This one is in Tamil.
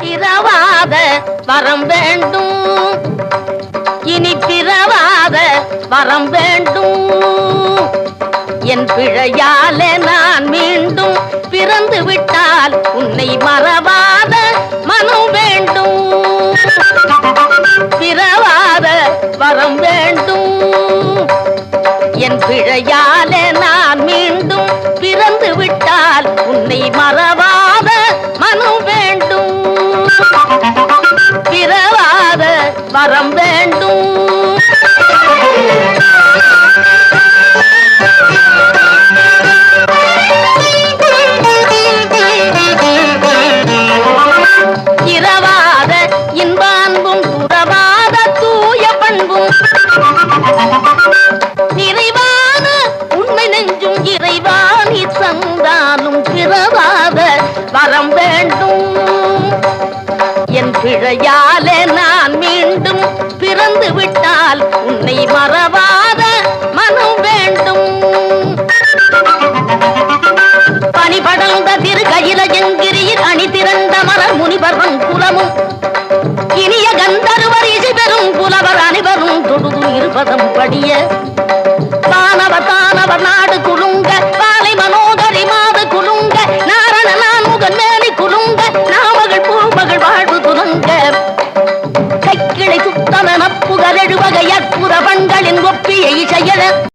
பிறவாத வரம் வேண்டும், இனி பிறவாத வரம் வேண்டும். என் பிழையாலே நான் மீண்டும் பிறந்து விட்டால் உன்னை மறவாத மனம் வேண்டும். பிறவாத வரம் வேண்டும், என் பிழையாலே நான் மீண்டும் பிறந்து விட்டால் உன்னை மறவாத மனம் வேண்டும். பிறவாத வரம் வேண்டும். இரவாத இன்பான்பும் புறவாத தூய பண்பும் நிறைவான உண்மை நெஞ்சும் இறைவாணி தந்தாலும் பிறவாத வரம் வேண்டும். என் பிழையாலே நான் மீண்டும் பிறந்து விட்டால் உன்னை மறவாத மனம் வேண்டும். பனிபடர்ந்த திரு கையிலயங்கிரியில் அணி திரண்ட மலர் முனிவரும் குலமும் இனிய கந்தருவர் இசை பெறும் புலவர் அனைவரும் தொடுது இருபதம் படிய தானவர் தானவர் நாடு குலுங்க பாலை மனோதரி மாது குலுங்க நாரண நான்முகன் மேலி குலுங்க நாமகள் பூமகள் வாழ்வு துலங்க கைக்கிளை சுத்தன நப்புகர் எழுவகை அற்புத பண்களின் ஒப்பிய இசையன